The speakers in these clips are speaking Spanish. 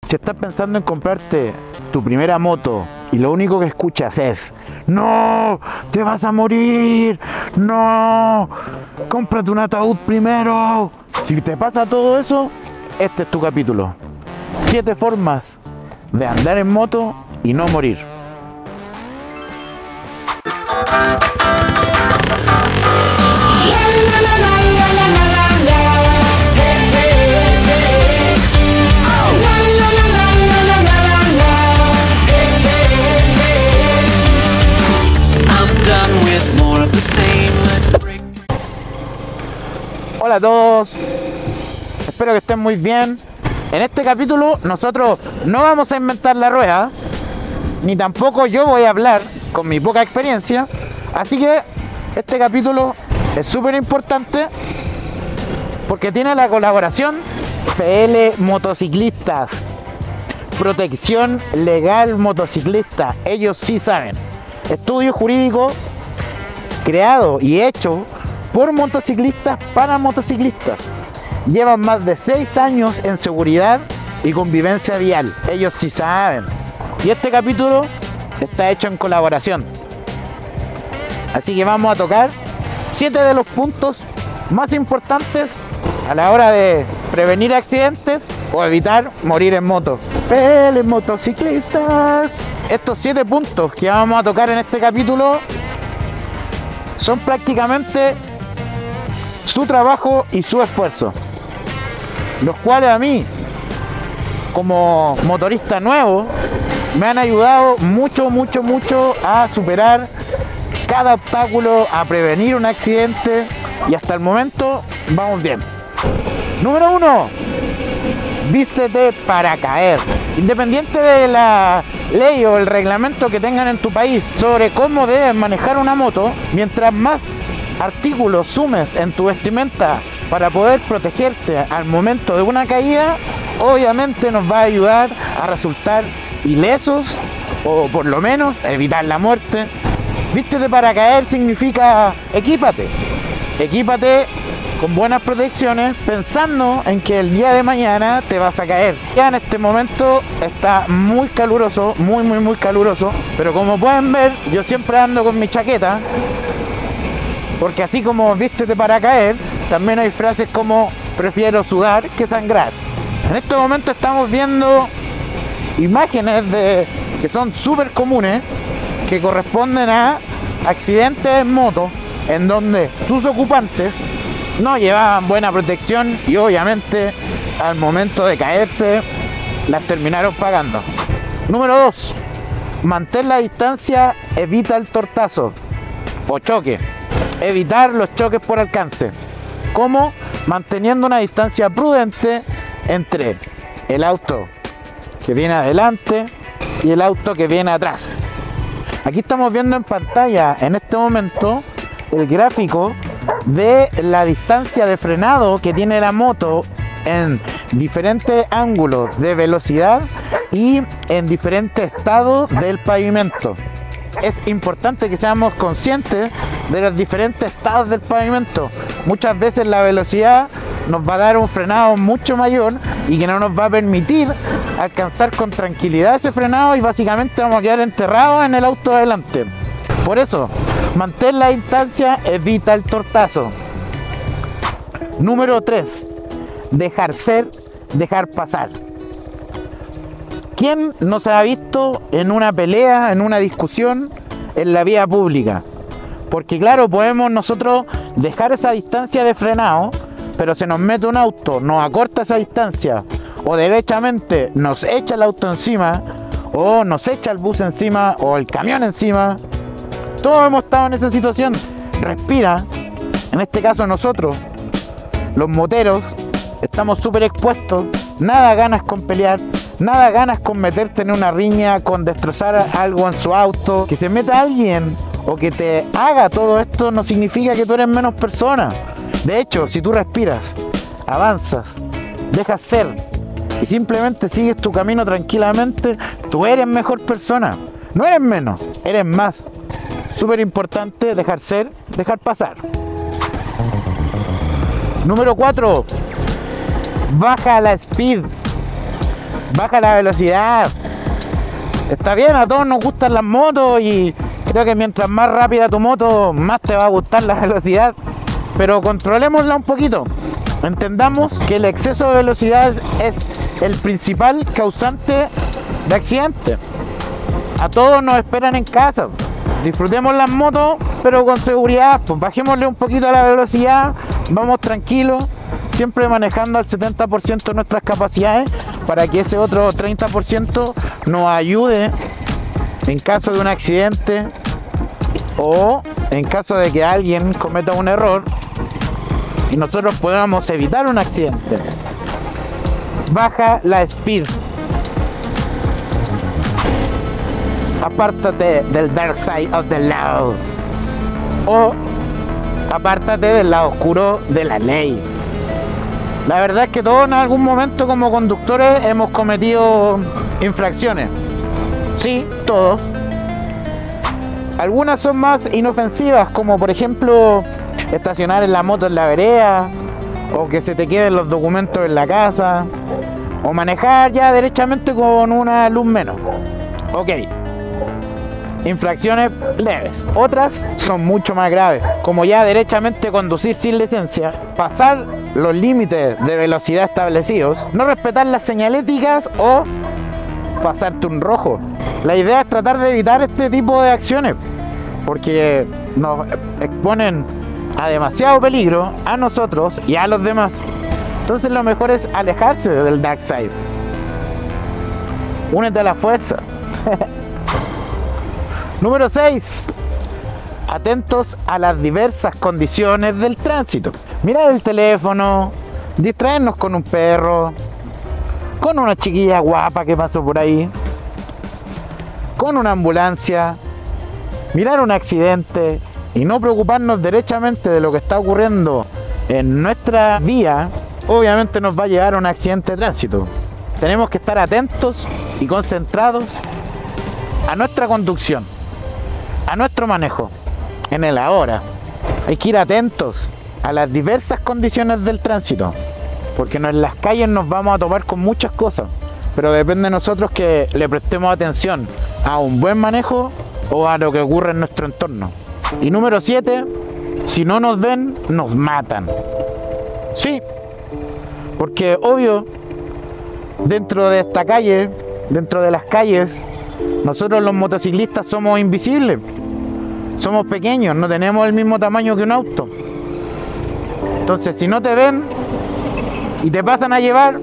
Si estás pensando en comprarte tu primera moto y lo único que escuchas es ¡no! ¡Te vas a morir! ¡No! ¡Cómprate un ataúd primero! Si te pasa todo eso, este es tu capítulo. 7 formas de andar en moto y no morir. Hola a todos, espero que estén muy bien. En este capítulo nosotros no vamos a inventar la rueda, ni tampoco yo voy a hablar con mi poca experiencia. Así que este capítulo es súper importante porque tiene la colaboración PL Motociclistas, Protección Legal Motociclista. Ellos sí saben. Estudio jurídico creado y hecho por motociclistas para motociclistas. Llevan más de 6 años en seguridad y convivencia vial. Ellos sí saben. Y este capítulo está hecho en colaboración. Así que vamos a tocar 7 de los puntos más importantes a la hora de prevenir accidentes o evitar morir en moto. ¡Pele motociclistas! Estos 7 puntos que vamos a tocar en este capítulo son prácticamente su trabajo y su esfuerzo, los cuales a mí, como motorista nuevo, me han ayudado mucho a superar cada obstáculo, a prevenir un accidente, y hasta el momento vamos bien. Número 1. Vístete para caer. Independiente de la ley o el reglamento que tengan en tu país sobre cómo debes manejar una moto, mientras más artículos sumes en tu vestimenta para poder protegerte al momento de una caída, obviamente nos va a ayudar a resultar ilesos o por lo menos evitar la muerte. Vístete para caer significa equípate con buenas protecciones, pensando en que el día de mañana te vas a caer. Ya en este momento está muy caluroso, muy caluroso, pero como pueden ver, yo siempre ando con mi chaqueta, porque así como vístete para caer, también hay frases como prefiero sudar que sangrar. En este momento estamos viendo imágenes que son súper comunes, que corresponden a accidentes en moto, en donde sus ocupantes no llevaban buena protección y obviamente al momento de caerse las terminaron pagando. Número 2. Mantén la distancia, evita el tortazo o choque. Evitar los choques por alcance. ¿Cómo? Manteniendo una distancia prudente entre el auto que viene adelante y el auto que viene atrás. Aquí estamos viendo en pantalla en este momento el gráfico de la distancia de frenado que tiene la moto en diferentes ángulos de velocidad y en diferentes estados del pavimento. Es importante que seamos conscientes de los diferentes estados del pavimento. Muchas veces la velocidad nos va a dar un frenado mucho mayor y que no nos va a permitir alcanzar con tranquilidad ese frenado, y básicamente vamos a quedar enterrados en el auto de adelante. Por eso, mantén la distancia, evita el tortazo. Número 3. Dejar ser, dejar pasar. ¿Quién no se ha visto en una pelea, en una discusión en la vía pública? Porque claro, podemos nosotros dejar esa distancia de frenado, pero se nos mete un auto, nos acorta esa distancia, o derechamente nos echa el auto encima, o nos echa el bus encima, o el camión encima. Todos hemos estado en esa situación. Respira. En este caso nosotros, los moteros, estamos súper expuestos. Nada ganas con pelear, nada ganas con meterte en una riña, con destrozar algo en su auto. Que se meta alguien o que te haga todo esto no significa que tú eres menos persona. De hecho, si tú respiras, avanzas, dejas ser y simplemente sigues tu camino tranquilamente, tú eres mejor persona. No eres menos, eres más. Súper importante dejar ser, dejar pasar. Número 4. Baja la speed. baja la velocidad. Está bien, a todos nos gustan las motos y creo que mientras más rápida tu moto, más te va a gustar la velocidad. Pero controlémosla un poquito. Entendamos que el exceso de velocidad es el principal causante de accidentes. A todos nos esperan en casa. Disfrutemos las motos, pero con seguridad. Pues bajémosle un poquito a la velocidad, vamos tranquilos, siempre manejando al 70% de nuestras capacidades para que ese otro 30% nos ayude en caso de un accidente o en caso de que alguien cometa un error y nosotros podamos evitar un accidente. Baja la speed. Apártate del dark side of the law. O apártate del lado oscuro de la ley. La verdad es que todos en algún momento como conductores hemos cometido infracciones. Sí, todos. Algunas son más inofensivas, como por ejemplo estacionar en la moto en la vereda, o que se te queden los documentos en la casa, o manejar ya derechamente con una luz menos. Ok, infracciones leves. Otras son mucho más graves, como ya derechamente conducir sin licencia, pasar los límites de velocidad establecidos, no respetar las señaléticas o pasarte un rojo. La idea es tratar de evitar este tipo de acciones porque nos exponen a demasiado peligro a nosotros y a los demás. Entonces lo mejor es alejarse del dark side. Únete a la fuerza. Número 6. Atentos a las diversas condiciones del tránsito. Mirar el teléfono, distraernos con un perro, con una chiquilla guapa que pasó por ahí, con una ambulancia, mirar un accidente y no preocuparnos derechamente de lo que está ocurriendo en nuestra vía, obviamente nos va a llevar a un accidente de tránsito. Tenemos que estar atentos y concentrados a nuestra conducción, a nuestro manejo, en el ahora. Hay que ir atentos a las diversas condiciones del tránsito, porque en las calles nos vamos a topar con muchas cosas, pero depende de nosotros que le prestemos atención a un buen manejo o a lo que ocurre en nuestro entorno. Y número 7, si no nos ven, nos matan. Sí, porque obvio, dentro de esta calle, dentro de las calles, nosotros los motociclistas somos invisibles. Somos pequeños, no tenemos el mismo tamaño que un auto. Entonces, si no te ven y te pasan a llevar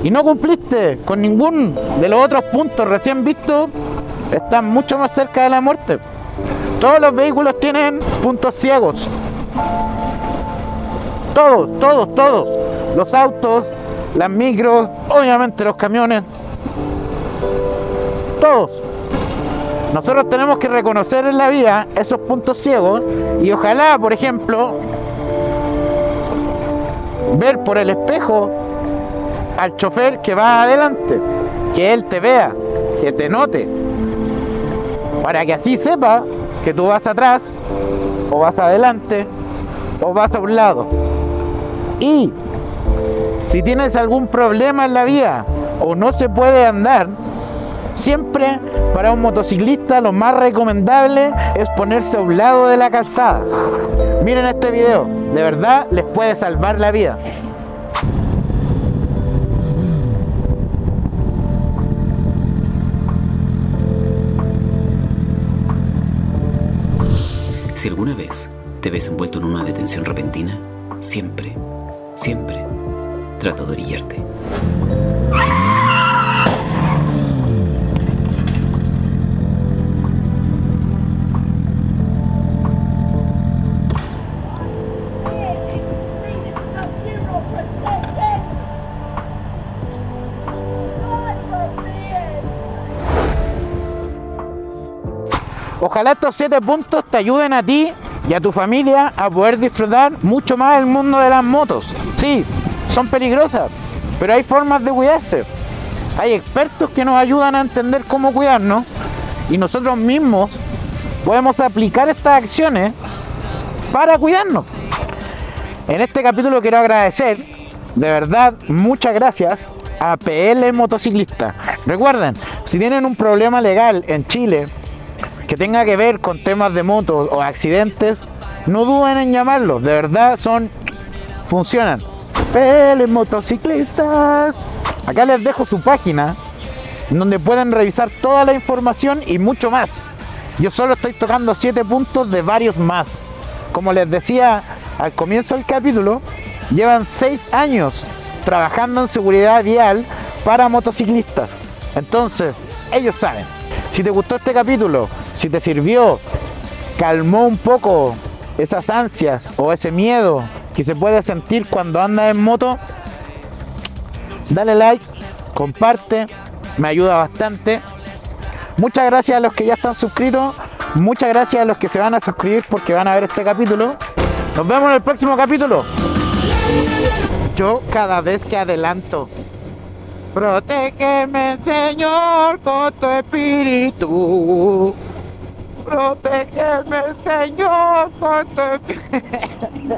y no cumpliste con ningún de los otros puntos recién vistos, estás mucho más cerca de la muerte. Todos los vehículos tienen puntos ciegos. Todos. Los autos, las micros, obviamente los camiones. Todos. Nosotros tenemos que reconocer en la vía esos puntos ciegos y ojalá, por ejemplo, ver por el espejo al chofer que va adelante, que él te vea, que te note, para que así sepa que tú vas atrás, o vas adelante, o vas a un lado. Y si tienes algún problema en la vía o no se puede andar, siempre para un motociclista lo más recomendable es ponerse a un lado de la calzada. Miren este video, de verdad les puede salvar la vida. Si alguna vez te ves envuelto en una detención repentina, siempre trata de orillarte. Ojalá estos 7 puntos te ayuden a ti y a tu familia a poder disfrutar mucho más el mundo de las motos. Sí, son peligrosas, pero hay formas de cuidarse. Hay expertos que nos ayudan a entender cómo cuidarnos y nosotros mismos podemos aplicar estas acciones para cuidarnos. En este capítulo quiero agradecer, de verdad, muchas gracias APL Motociclista. Recuerden, si tienen un problema legal en Chile que tenga que ver con temas de motos o accidentes, no duden en llamarlos, de verdad funcionan. APL Motociclistas. Acá les dejo su página donde pueden revisar toda la información y mucho más. Yo solo estoy tocando 7 puntos de varios más. Como les decía al comienzo del capítulo, llevan 6 años trabajando en seguridad vial para motociclistas. Entonces, ellos saben. Si te gustó este capítulo, si te sirvió, calmó un poco esas ansias o ese miedo que se puede sentir cuando andas en moto, dale like, comparte, me ayuda bastante. Muchas gracias a los que ya están suscritos, muchas gracias a los que se van a suscribir porque van a ver este capítulo. Nos vemos en el próximo capítulo. Yo cada vez que adelanto, protégeme, Señor, con tu espíritu. Protégeme, Señor, con tu espíritu.